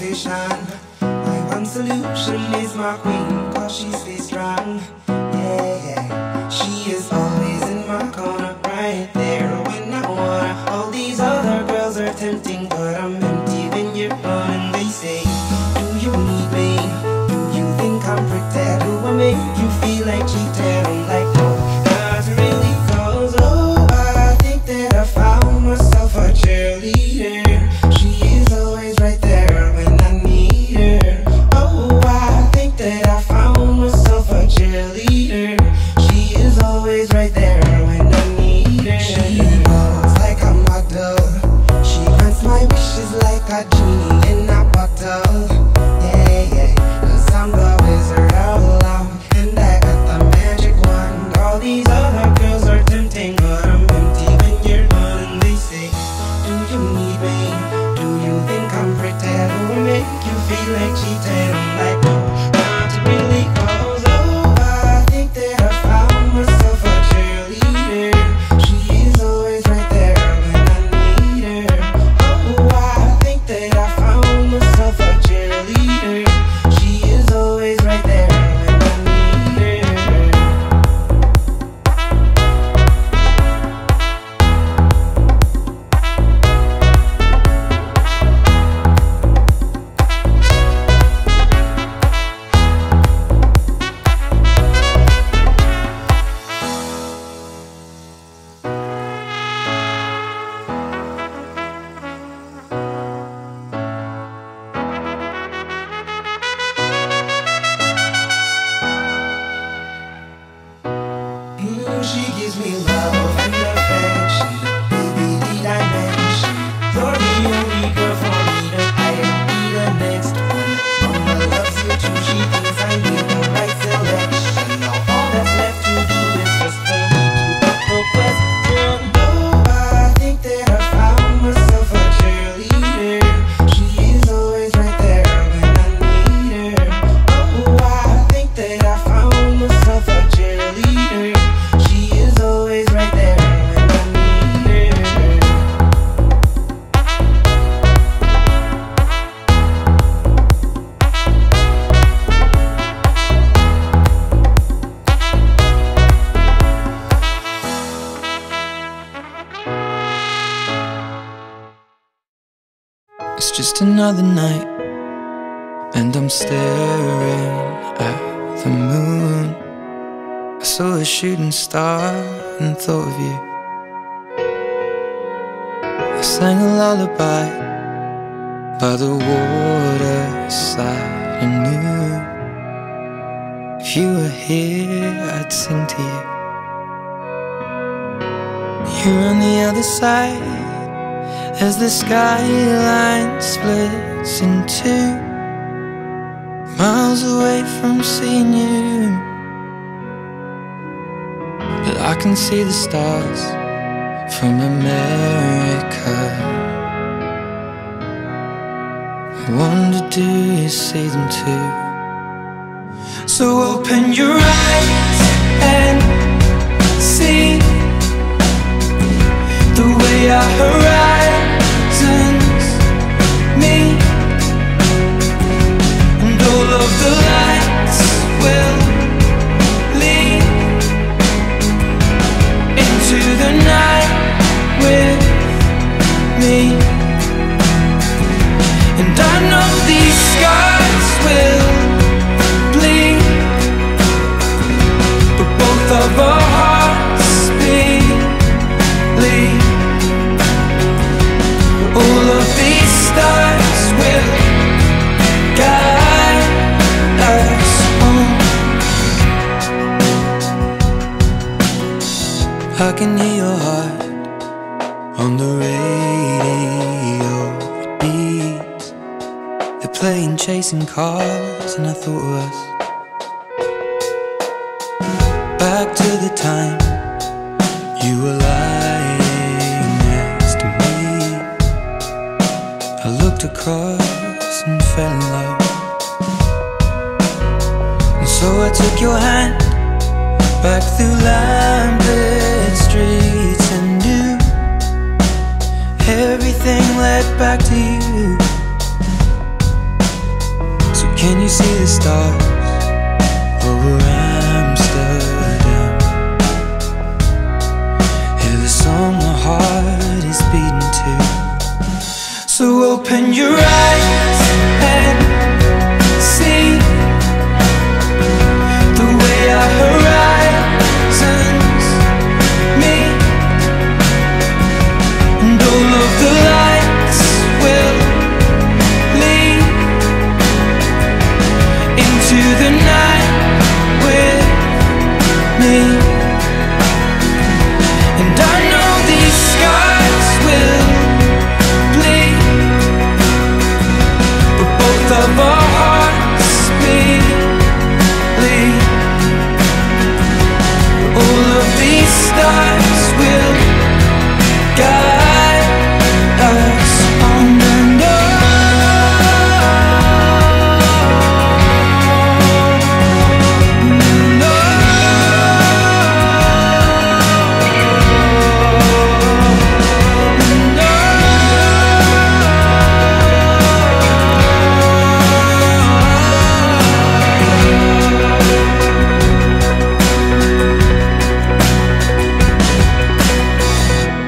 motivation. My one solution is my queen, cause she stays strong. Yeah, yeah. She is always in my corner, right there when I wanna. All these other girls are tempting, but I'm empty when you're gone. And they say, do you need me? Do you think I'm pretend? Do I make you feel like cheated? I'm like, no, not really, cause oh, I think that I found myself a cheerleader. She is always right there when I need her. Oh, I think that I found myself a cheerleader. She is always right there when I need her. She walks like a model. She grants my wishes like a genie in a bottle. Yeah, yeah, cause I'm the wizard of love, and I got the magic wand. All these other girls are tempting, but I'm empty when you're gone. And they say, do you need me? Do you think I'm pretend? Do I make you feel like cheated? I'm like, no, not really, cause oh, I think that I found myself a cheerleader. She is always right there when I need her. Oh, I think that I found myself a cheerleader. She is always right there when I need her. She gives me love and affection. Baby, need I mention, you're the only girl for me to I'll be the next one. Mama loves you too, she thinks I made the right selection. Now all that's left to do is just for me to put the question. Oh, I think that I found myself a cheerleader. She is always right there when I need her. Oh, I think that I found myself a cheerleader. She is always right there when I need her. It's just another night, and I'm staring at the moon. I saw a shooting star and thought of you. I sang a lullaby by the waterside and knew if you were here, I'd sing to you. You're on the other side as the skyline splits in two, miles away from seeing you. But I can see the stars from America. I wonder, do you see them too? So open your eyes and see the way our horizons meet, and all of the lights will lead into the night with me. And I know these scars will bleed, but both of our hearts believe. All of these stars will guide us home. I can hear your heart on the radio. It beats. They're playing Chasing Cars, and I thought of us. Back to the time you were lying next to me. I looked across and fell in love, and so I took your hand back through lamplit streets and knew everything led back to you. Can you see the stars over Amsterdam? Hear the song my heart is beating to. So open your eyes and see the way our horizons meet, and all of the lights will lead into the night with me. And I know these scars will bleed, but both of our hearts bleed. All of these stars will guide us on and on.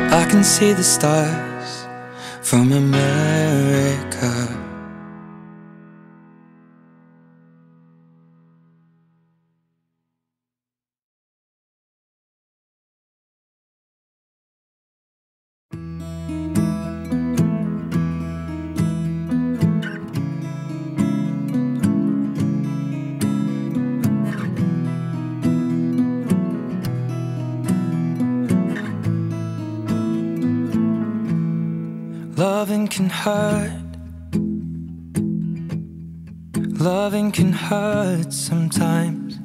I can see the stars from America. Loving can hurt. Loving can hurt sometimes,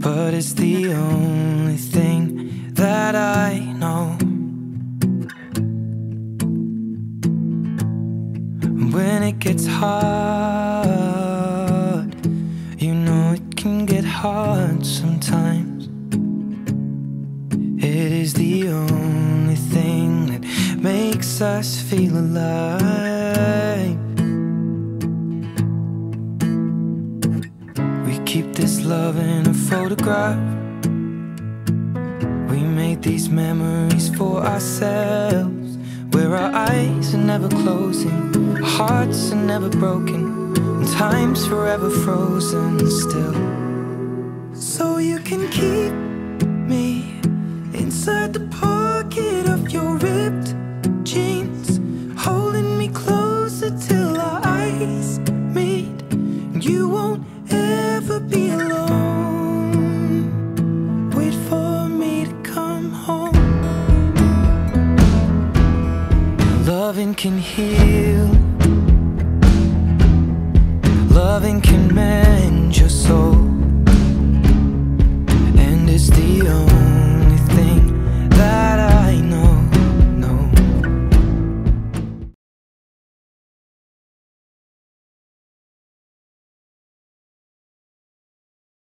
but it's the only thing that I know. When it gets hard, you know it can get hard sometimes. It is the only thing that makes us feel alive. We keep this love in a photograph. We made these memories for ourselves, where our eyes are never closing, our hearts are never broken, and time's forever frozen still. So you can keep me inside the pocket of your ripped jeans, holding me closer till our eyes meet. You won't ever be alone. Wait for me to come home. Loving can heal